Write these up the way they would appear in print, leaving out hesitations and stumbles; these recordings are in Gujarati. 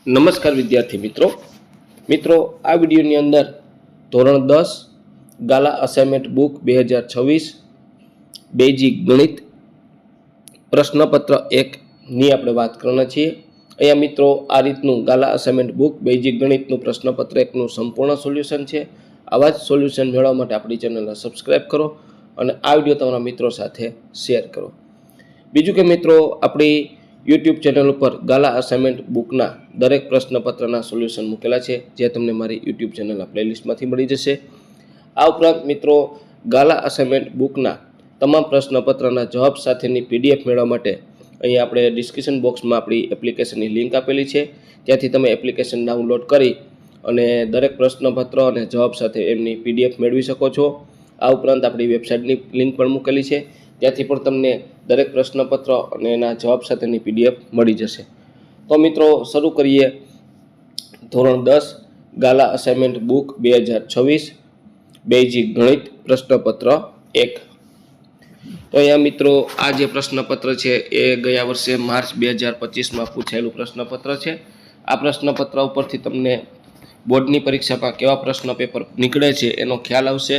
નમસ્કાર વિદ્યાર્થી મિત્રો આ વિડીયોની અંદર ધોરણ 10 ગાલા અસાઇનમેન્ટ બુક 2026 બેઝિક ગણિત પ્રશ્નપત્ર 1 ની આપણે વાત કરવાના છીએ। અહીંયા મિત્રો આ રીતનું ગાલા અસાઇનમેન્ટ બુક બેઝિક ગણિતનું પ્રશ્નપત્ર 1 નું સંપૂર્ણ સોલ્યુશન છે। આવા જ સોલ્યુશન મેળવવા માટે આપણી ચેનલને સબસ્ક્રાઇબ કરો અને આ વિડીયો તમારા મિત્રો સાથે શેર કરો। બીજું કે મિત્રો આપણી YouTube ચેનલ ઉપર ગાલા અસાઇનમેન્ટ બુકના દરેક પ્રશ્નપત્રના સોલ્યુશન મૂકેલા છે, જે તમને મારી YouTube ચેનલના પ્લેલિસ્ટમાંથી મળી જશે। આ ઉપરાંત મિત્રો ગાલા અસાઇનમેન્ટ બુકના તમામ પ્રશ્નપત્રના જવાબ સાથેની PDF મેળવવા માટે અહીંયા આપણે ડિસ્ક્રિપ્શન બોક્સમાં આપણી એપ્લિકેશનની લિંક આપેલી છે, ત્યાંથી તમે એપ્લિકેશન ડાઉનલોડ કરી અને દરેક પ્રશ્નપત્ર અને જવાબ સાથે એમની PDF મેળવી શકો છો। આ ઉપરાંત આપણી વેબસાઇટની લિંક પણ મૂકેલી છે, ત્યાંથી પણ તમને દરેક પ્રશ્નપત્ર અને એના જવાબ સાથેની PDF મળી જશે। તો મિત્રો શરૂ કરીએ ધોરણ 10 ગાલા અસાઇનમેન્ટ બુક 2026 બેઝિક ગણિત પ્રશ્નપત્ર 1। તો અહીંયા મિત્રો આ જે પ્રશ્નપત્ર છે એ ગયા વર્ષે માર્ચ 2025માં પૂછાયેલું પ્રશ્નપત્ર છે। આ પ્રશ્નપત્ર ઉપરથી તમને બોર્ડની પરીક્ષામાં કેવા પ્રશ્ન પેપર નીકળે છે એનો ખ્યાલ આવશે।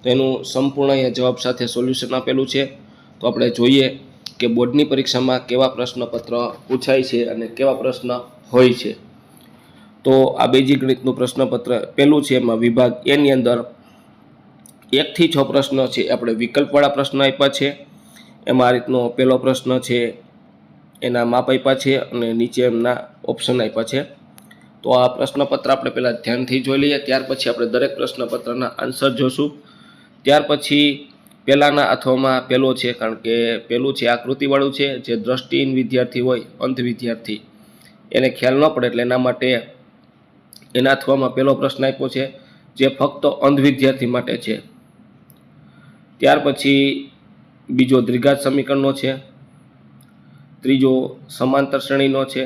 તો એનું સંપૂર્ણ અહીંયા જવાબ સાથે સોલ્યુશન આપેલું છે। તો આપણે જોઈએ કે બોર્ડની પરીક્ષામાં કેવા પ્રશ્નપત્ર પૂછાય છે અને કેવા પ્રશ્ન હોય છે। તો આ બેઝિક ગણિતનું પ્રશ્નપત્ર પહેલું છે, એમાં વિભાગ એ ની અંદર 1 થી 6 પ્રશ્નો છે આપણે વિકલ્પવાળા પ્રશ્નો આપ્યા છે। એમાં આ રીતનો પહેલો પ્રશ્ન છે, એના માપ આપ્યા છે અને નીચે એમના ઓપ્શન આપ્યા છે। તો આ પ્રશ્નપત્ર આપણે પહેલાં ધ્યાનથી જોઈ લઈએ, ત્યાર પછી આપણે દરેક પ્રશ્નપત્રના આન્સર જોશું। ત્યાર પછી પહેલાંના અથવામાં પહેલો છે, કારણ કે પહેલું છે આકૃતિવાળું છે, જે દ્રષ્ટિહીન વિદ્યાર્થી હોય, અંધ વિદ્યાર્થી, એને ખ્યાલ ન પડે એટલે એના માટે એના અથવામાં પહેલો પ્રશ્ન આપ્યો છે, જે ફક્ત અંધ વિદ્યાર્થી માટે છે। ત્યાર પછી બીજો દ્વિઘાત સમીકરણનો છે, ત્રીજો સમાંતર શ્રેણીનો છે,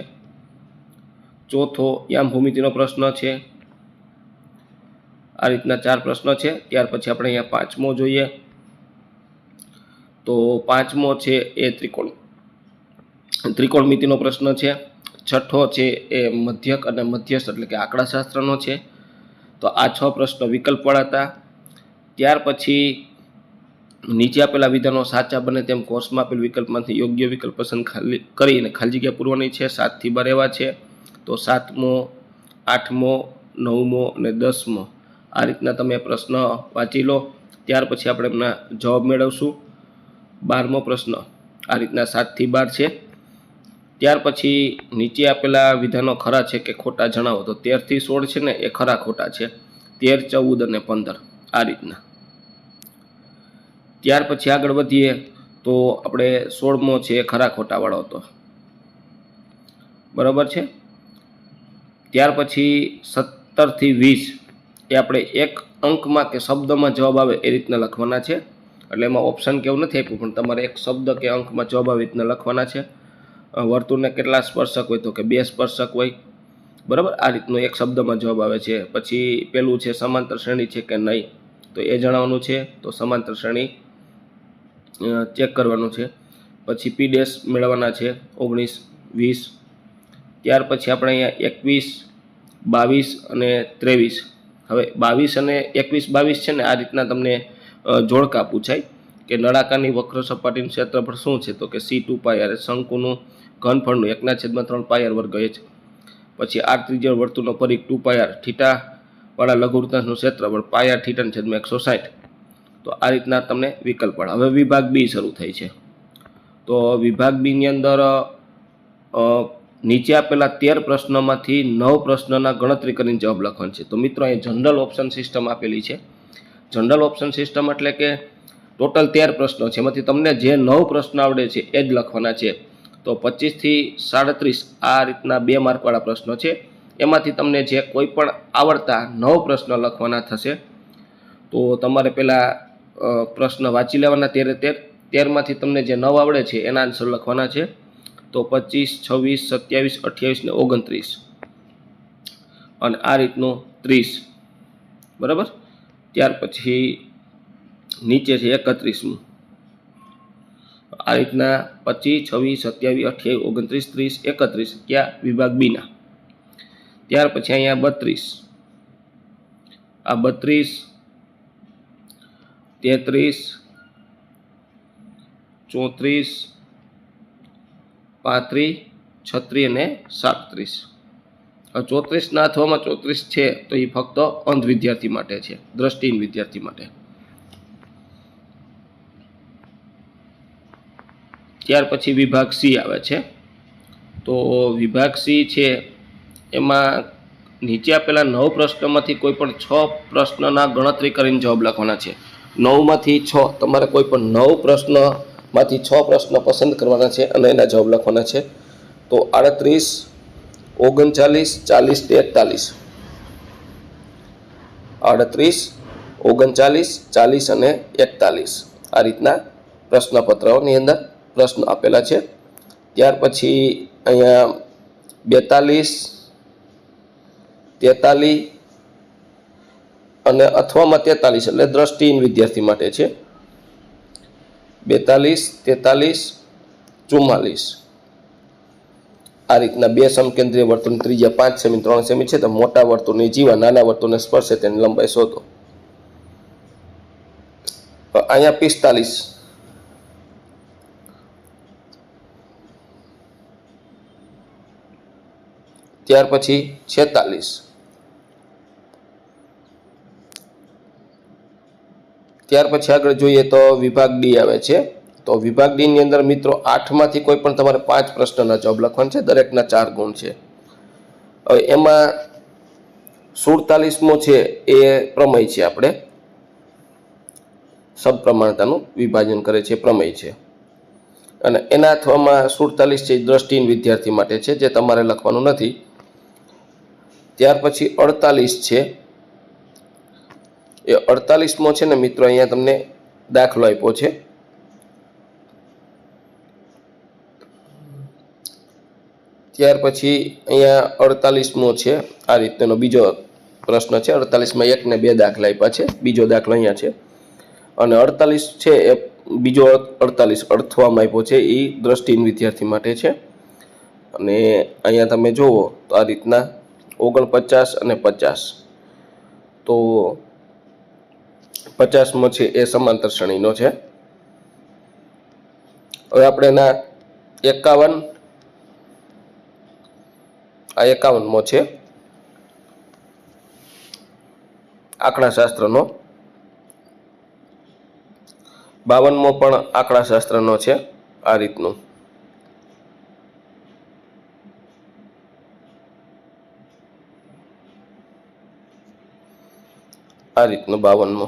ચોથો યામ ભૂમિતિનો પ્રશ્ન છે। આ રીતના 4 પ્રશ્નો છે। ત્યાર પછી આપણે અહીંયા પાંચમો જોઈએ, તો પાંચમો છે એ ત્રિકોણમિતિનો પ્રશ્ન છે। છઠ્ઠો છે એ મધ્યક અને મધ્યસ્થ એટલે કે આંકડાશાસ્ત્રનો છે। તો આ 6 પ્રશ્નો વિકલ્પવાળા હતા। ત્યાર પછી નીચે આપેલા વિધાનો સાચા બને તેમ કોર્સમાં આપેલ વિકલ્પમાંથી યોગ્ય વિકલ્પ પસંદ કરીને ખાલી જગ્યા પૂરવાની છે। 7 થી 12 એવા છે। તો 7મો, 8મો, 9મો અને 10મો આ રીતના તમે પ્રશ્ન વાંચી લો। ત્યાર પછી આપણે એમના જવાબ મેળવશું। 12મો પ્રશ્ન આ રીતના 7 થી 12 છે। ત્યાર પછી નીચે આપેલા વિધાનો ખરા છે કે ખોટા જણાવો। તો 13 થી 16 છે ને એ ખરા ખોટા છે, 13, 14 અને 15 આ રીતના। ત્યાર પછી આગળ વધીએ તો આપણે 16મો છે એ ખરા ખોટાવાળો હતો, બરાબર છે। ત્યાર પછી 17 થી 20 એ આપણે એક અંકમાં કે શબ્દમાં જવાબ આવે એ રીતના લખવાના છે, એટલે એમાં ઓપ્શન કે એવું નથી આપ્યું, પણ તમારે એક શબ્દ કે અંકમાં જવાબ આવે એ રીતના લખવાના છે। વર્તુળને કેટલા સ્પર્શક હોય, તો કે 2 સ્પર્શક હોય, બરાબર, આ રીતનો એક શબ્દમાં જવાબ આવે છે। પછી પેલું છે સમાંતર શ્રેણી છે કે નહીં, તો એ જણાવવાનું છે, તો સમાંતર શ્રેણી ચેક કરવાનું છે। પછી પી ડેશ મેળવવાના છે 19, 20। ત્યાર પછી આપણે અહીંયા 21, 22 અને 23, હવે 22 અને 21, 22 છે ને આ રીતના તમને જોડકા પૂછાય કે નળાકારની વક્ર સપાટીનું ક્ષેત્રફળ શું છે, તો કે C2 પાય, શંકુનું ઘનફળનું 1/3 પાય વર્ગ h। પછી r ત્રિજ્યા વર્તુળનો પરિઘ 2 પાય થીટા વાળા લઘુવૃત્તાંશનું ક્ષેત્રફળ પાય થીટાનું છેદમાં 160। તો આ રીતના તમને વિકલ્પ મળે। હવે વિભાગ બી શરૂ થાય છે। તો વિભાગ બી ની અંદર નીચે આપેલા 13 પ્રશ્નોમાંથી 9 પ્રશ્નોના ગણતરી કરીને જવાબ લખવાનો છે। તો મિત્રો અહીં જનરલ ઓપ્શન સિસ્ટમ આપેલી છે। જનરલ ઓપ્શન સિસ્ટમ એટલે કે ટોટલ 13 પ્રશ્નો છે, એમાંથી તમને જે 9 પ્રશ્ન આવડે છે એ જ લખવાના છે। તો 25 થી 37 આ રીતના 2 માર્કવાળા પ્રશ્નો છે, એમાંથી તમને જે કોઈ પણ આવડતા 9 પ્રશ્ન લખવાના થશે। તો તમારે પહેલાં પ્રશ્ન વાંચી લેવાના 13માંથી તમને જે 9 આવડે છે એના આન્સર લખવાના છે। તો 25, 26, 27, 28 ને 29 અને આ રીતનું 30, બરાબર। ત્યાર પછી નીચે છે 31મું, આ રીતના 25, 26, 27, 28, 29, 30, 31 ક્યાં વિભાગ બીના। ત્યાર પછી અહીંયા 32, આ 32, 33, 34, 35, 36 અને 37. 34ના અથવામાં 34 છે તો એ ફક્ત અંધ વિદ્યાર્થી માટે છે, દ્રષ્ટિહીન વિદ્યાર્થી માટે. ત્યાર પછી વિભાગ સી આવે છે. તો વિભાગ સી છે એમાં નીચે આપેલા 9 પ્રશ્નોમાંથી કોઈ પણ 6 પ્રશ્નના ગણતરી કરીને જવાબ લખવાના છે. 9માંથી 6 તમારે કોઈ પણ 9 પ્રશ્નમાંથી 6 પ્રશ્ન પસંદ કરવાના છે અને એના જવાબ લખવાના છે. તો 38, 39, 40, 43, 38, 39, 40 અને 41 આ રીતના પ્રશ્નપત્રોની અંદર પ્રશ્ન આપેલા છે. ત્યાર પછી અહીંયા 42, 43 અને અથવામાં 43 એટલે દ્રષ્ટિહીન વિદ્યાર્થી માટે છે. 42, 43, 44 આ રીતના 2 સમકેન્દ્રીય વર્તુળ, ત્રિજ્યા 5 સેમી, 3 સેમી છે. તો મોટા વર્તુળની જીવા નાના વર્તુળને સ્પર્શે તેની લંબાઈ શોધો. અહીંયા 45, ત્યાર પછી 46, ત્યાર પછી આગળ જોઈએ તો વિભાગ ડી આવે છે. તો વિભાગ ડી ની અંદર મિત્રો 8માંથી કોઈ પણ તમારે 5 પ્રશ્નના જવાબ લખવાના છે, દરેકના 4 ગુણ છે. હવે એમાં 47મો છે એ પ્રમેય છે, આપણે સપ્રમાણતાનું વિભાજન કરે છે, પ્રમેય છે. અને એના અથવામાં 47 છે દ્રષ્ટિહીન વિદ્યાર્થી માટે છે, જે તમારે લખવાનું નથી. ત્યાર પછી 48 છે, એ 48મો છે ને મિત્રો અહીંયા તમને દાખલો આપ્યો છે. ત્યાર પછી અહીંયા 48મો છે, આ રીતનો બીજો પ્રશ્ન છે. 48માં 1 ને 2 દાખલા આપ્યા છે, બીજો દાખલો અહીંયા છે. અને 48 છે એ બીજો 48 અર્થવામાં આપ્યો છે, એ દ્રષ્ટિહીન વિદ્યાર્થી માટે છે. અને અહીંયા તમે જુઓ તો આ રીતના 49 અને 50. તો 50મો છે એ સમાંતર શ્રેણીનો છે. હવે આપણે એના 51, આ 51મો છે આંકડાશાસ્ત્રનો. 52મો પણ આંકડાશાસ્ત્રનો છે, આ રીતનું. આ રીતનું 52મો.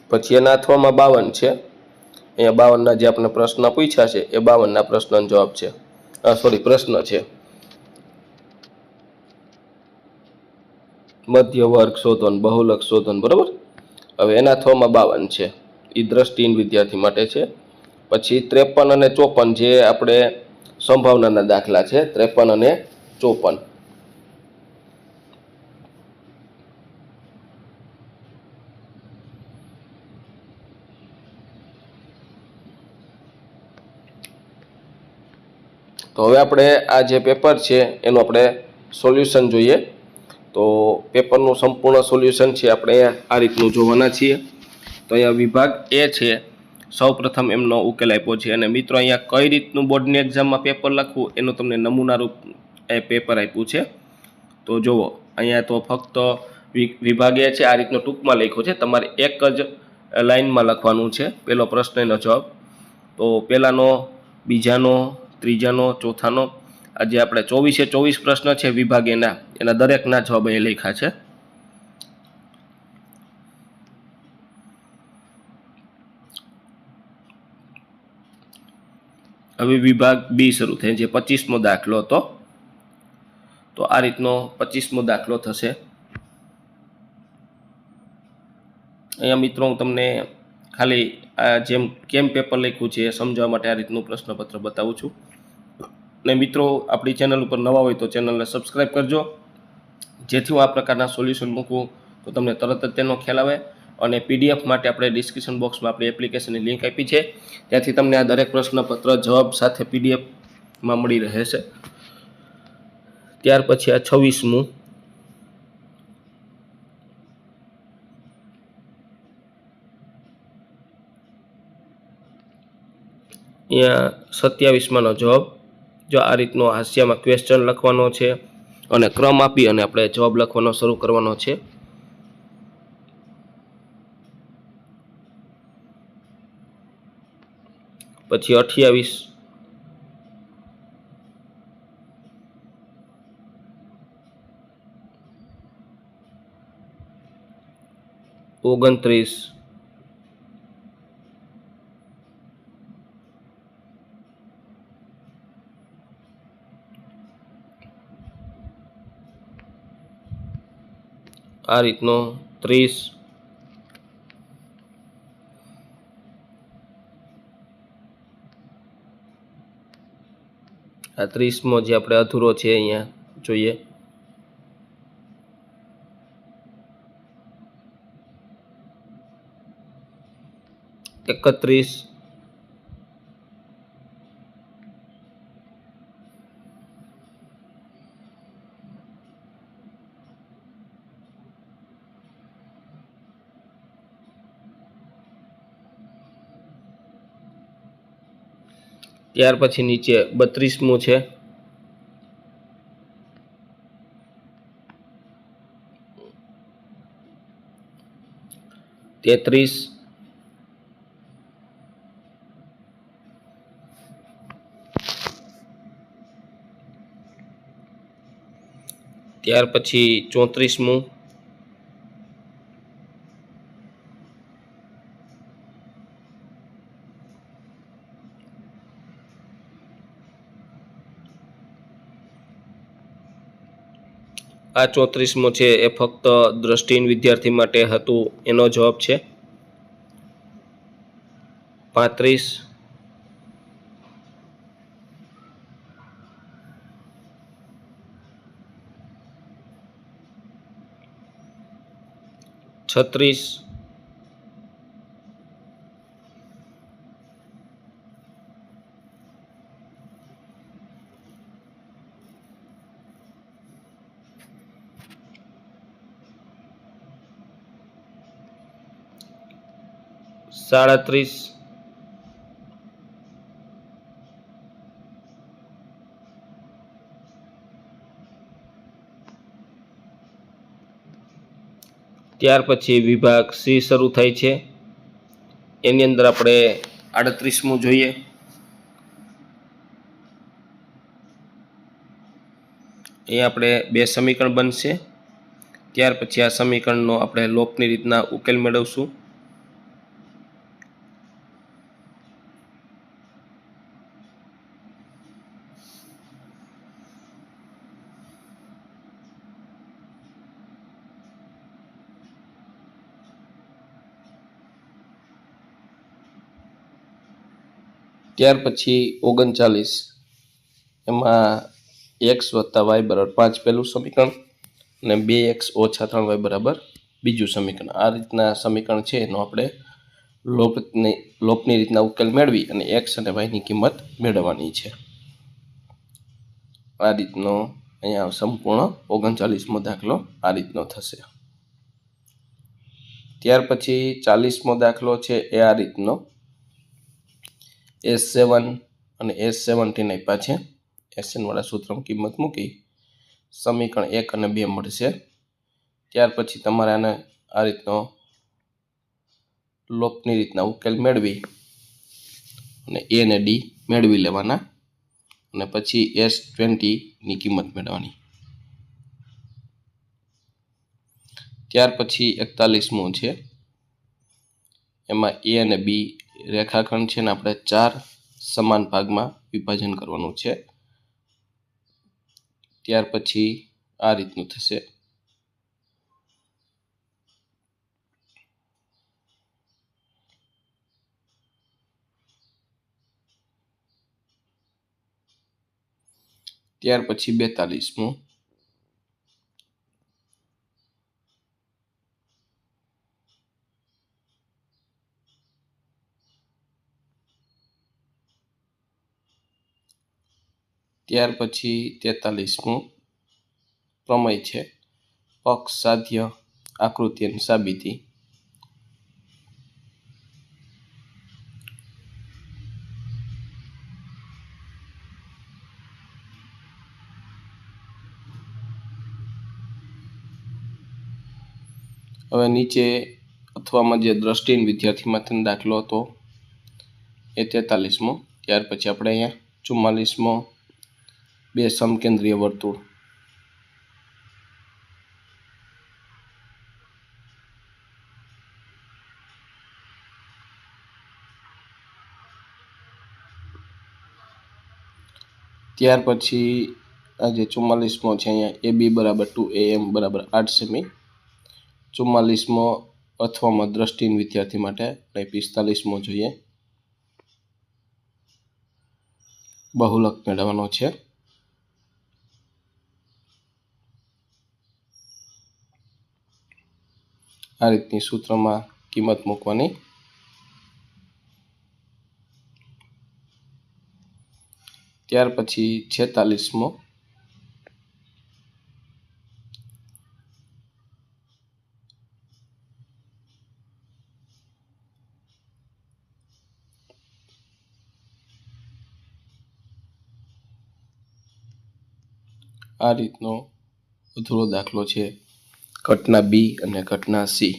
પછી એના અથવામાં 52 છે. અહીંયા 52ના જે આપણે પ્રશ્ન પૂછ્યા છે એ 52ના પ્રશ્નનો જવાબ છે, પ્રશ્ન છે. મધ્ય વર્ગ શોધન, બહુલક શોધન, બરોબર. હવે એના અથવામાં 52 છે, એ દ્રષ્ટિહીન વિદ્યાર્થી માટે છે. પછી 53 અને 54 જે આપણે સંભાવનાના દાખલા છે, 53 અને 54. તો હવે આપણે આ જે પેપર છે એનું આપણે સોલ્યુશન જોઈએ. તો પેપરનું સંપૂર્ણ સોલ્યુશન છે આપણે આ રીતનું જોવાના છીએ. તો અહીંયા વિભાગ એ છે, સૌપ્રથમ એમનો ઉકેલ આપ્યો છે. અને મિત્રો અહીંયા કઈ રીતનું બોર્ડની એક્ઝામમાં પેપર લખવું એનું તમને નમૂનારૂપ એ પેપર આપ્યું છે. તો જુઓ અહીંયા તો ફક્ત વિભાગ એ છે, આ રીતનું ટૂંકમાં લખ્યો છે. તમારે એક જ લાઇનમાં લખવાનું છે પહેલો પ્રશ્નનો જવાબ. તો પહેલાનો, બીજાનો, ત્રીજાનો, ચોથાનો, આ જે આપણે 24 પ્રશ્ન છે વિભાગ એના દરેકના જવાબ એ લખ્યા છે. હવે વિભાગ બી શરૂ થાય, જે 25મો દાખલો હતો. તો આ રીતનો 25મો દાખલો થશે. અહીંયા મિત્રો હું તમને ખાલી આ જેમ કેમ પેપર લખ્યું છે એ સમજાવવા માટે આ રીતનું પ્રશ્નપત્ર બતાવું છું. અને મિત્રો આપણી ચેનલ ઉપર નવા હોય તો ચેનલને સબસ્ક્રાઈબ કરજો, જેથી હું આ પ્રકારના સોલ્યુશન મૂકું તો તમને તરત જ તેનો ખ્યાલ આવે. અને PDF માટે આપણે ડિસ્ક્રિપ્શન બોક્સમાં આપણી એપ્લિકેશનની લિંક આપી છે, ત્યાંથી તમને આ દરેક પ્રશ્નપત્ર જવાબ સાથે PDFમાં મળી રહે છે. ત્યાર પછી આ 26મું, અહીંયા 27માનો જવાબ. જો આ રીતનો હાસ્યમાં ક્વેશ્ચન લખવાનો છે અને ક્રમ આપી અને આપણે જવાબ લખવાનો શરૂ કરવાનો છે. પછી 28, 29, 30, આ 30મો જે આપણે અધૂરો છે અહીંયા જોઈએ. 31, ત્યાર પછી નીચે 32મું છે. 33, 34મું, 34મો છે એ ફક્ત દ્રષ્ટિહીન વિદ્યાર્થી માટે હતું, એનો જવાબ છે. 35, 36, 37, ત્યાર પછી વિભાગ C શરૂ થાય છે. એની અંદર આપણે 38મું જોઈએ. અહીંયા આપણે 2 સમીકરણ બનશે. ત્યાર પછી આ સમીકરણનો આપણે લોપની રીતના ઉકેલ મેળવશું. ત્યાર પછી 39, એમાં x + y = 5 પહેલું સમીકરણ અને 2x - 3y = બીજું સમીકરણ. આ રીતના સમીકરણ છે એનો આપણે લોપની રીતના ઉકેલ મેળવી અને x અને y ની કિંમત મેળવવાની છે. આ રીતનો અહીંયા સંપૂર્ણ 39મો દાખલો આ રીતનો થશે. ત્યાર પછી 40મો દાખલો છે એ આ રીતનો. S7 અને S17 આપ્યા છે. SN વાળા સૂત્રમાં કિંમત મૂકી સમીકરણ 1 અને 2 મળશે. ત્યાર પછી તમારે આને આ રીતનો લોપની રીતના ઉકેલ મેળવી અને A અને D મેળવી લેવાના અને પછી S20 ની કિંમત મેળવવાની. ત્યાર પછી 41મું છે. એમાં A અને B રેખાખંડ છે ને આપણે 4 સમાન ભાગમાં વિભાજન કરવાનું છે. ત્યાર પછી આ રીતનું થશે. ત્યાર પછી 42મું. ત્યાર પછી 43મું પ્રમેય છે પક્ષ, સાધ્ય, આકૃતિ અને સાબિતી. હવે નીચે અથવામાં જે દ્રષ્ટિહીન વિદ્યાર્થી માટેનો દાખલો હતો એ 43મો. ત્યાર પછી આપણે અહીંયા 44મો બે સમકેન્દ્રીય વર્તુળ. ત્યાર પછી આ જે 44મો છે અહીંયા AB બરાબર 2AM બરાબર 8 સેમી. 44મો અથવામાં દ્રષ્ટિહીન વિદ્યાર્થી માટે. 45મો જોઈએ, બહુલક મેળવવાનો છે. આ રીતની સૂત્રમાં કિંમત મૂકવાની. ત્યાર પછી 46મો આ રીતનો અધૂરો દાખલો છે ઘટના બી અને ઘટના સી.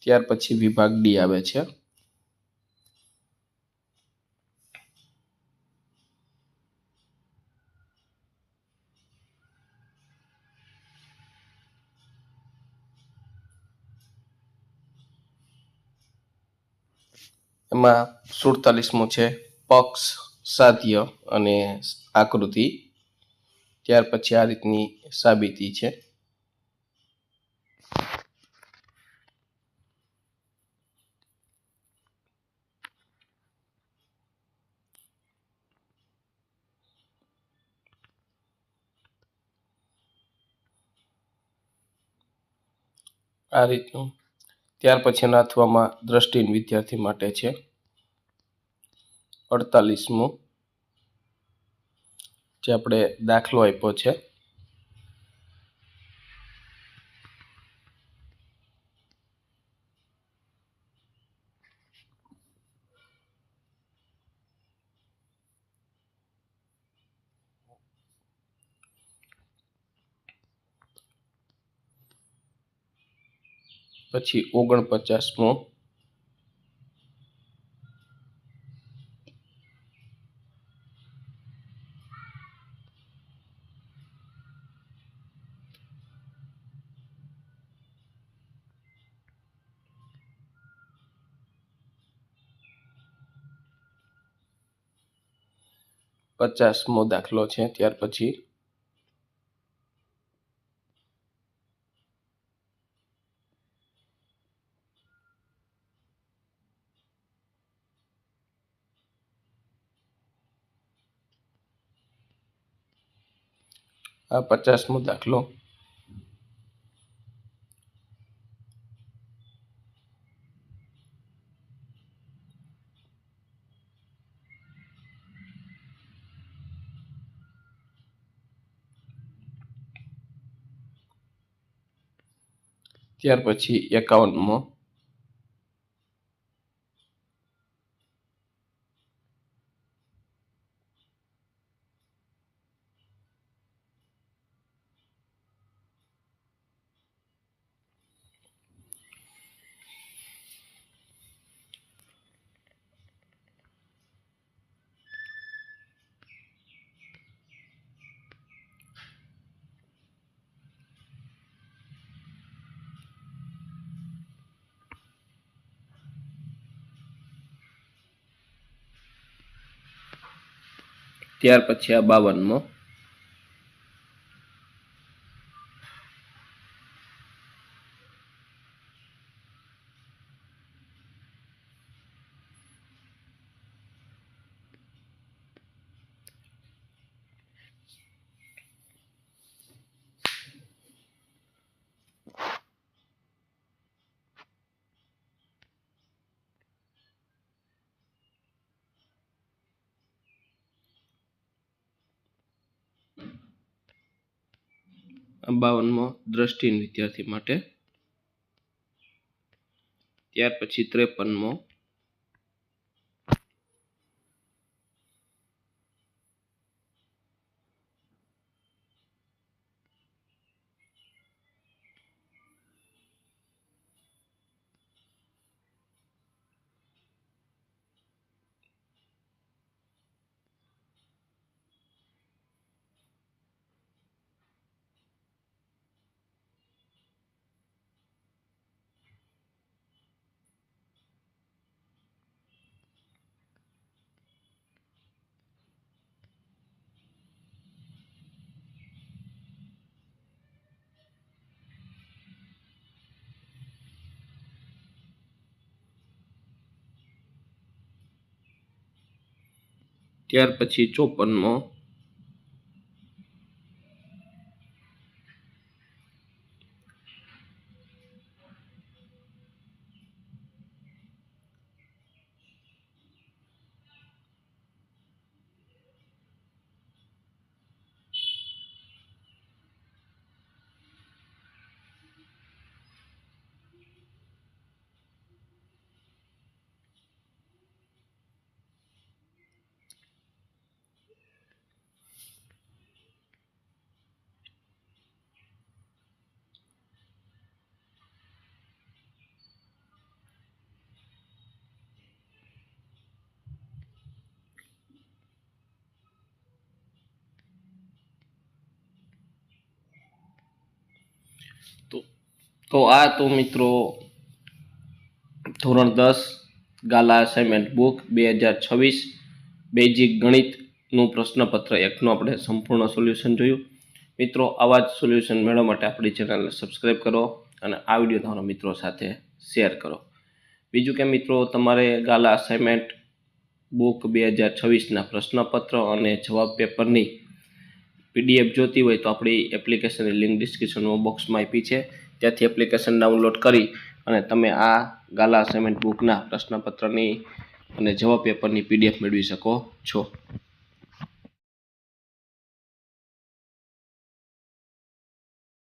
ત્યાર પછી વિભાગ ડી આવે છે. એમાં 47મો છે પક્ષ, સાધ્ય અને આકૃતિ. ત્યાર પછી આ રીતની સાબિતી છે. આ રીતનું. ત્યાર પછીના અથવામાં દ્રષ્ટિહીન વિદ્યાર્થી માટે છે 48મો, જે આપણે દાખલો આપ્યો છે. પછી 49મો, દાખલો છે. ત્યાર પછી આ 50મો દાખલો. ત્યાર પછી 51મો, ત્યાર પછી આ 52મો, 52મો દ્રષ્ટિહીન વિદ્યાર્થી માટે, ત્યાર પછી 53મો, ત્યાર પછી 54મો, તો આ તો મિત્રો ધોરણ 10 ગાલા અસાઇનમેન્ટ બુક 2026 બેઝિક ગણિતનું પ્રશ્નપત્ર 1નું આપણે સંપૂર્ણ સોલ્યુશન જોયું. મિત્રો આવા જ સોલ્યુશન મેળવવા માટે આપણી ચેનલને સબસ્ક્રાઈબ કરો અને આ વિડીયો તમારા મિત્રો સાથે શેર કરો. બીજું કે મિત્રો તમારે ગાલા અસાઇનમેન્ટ બુક 2026ના પ્રશ્નપત્ર અને જવાબ પેપરની PDF જોતી હોય તો આપણી એપ્લિકેશનની લિંક ડિસ્ક્રિપ્શન બોક્સમાં આપી છે. ત્યાંથી એપ્લિકેશન ડાઉનલોડ કરી અને તમે આ ગાલા અસાઇનમેન્ટ બુકના પ્રશ્નપત્રની અને જવાબ પેપરની PDF મેળવી શકો છો.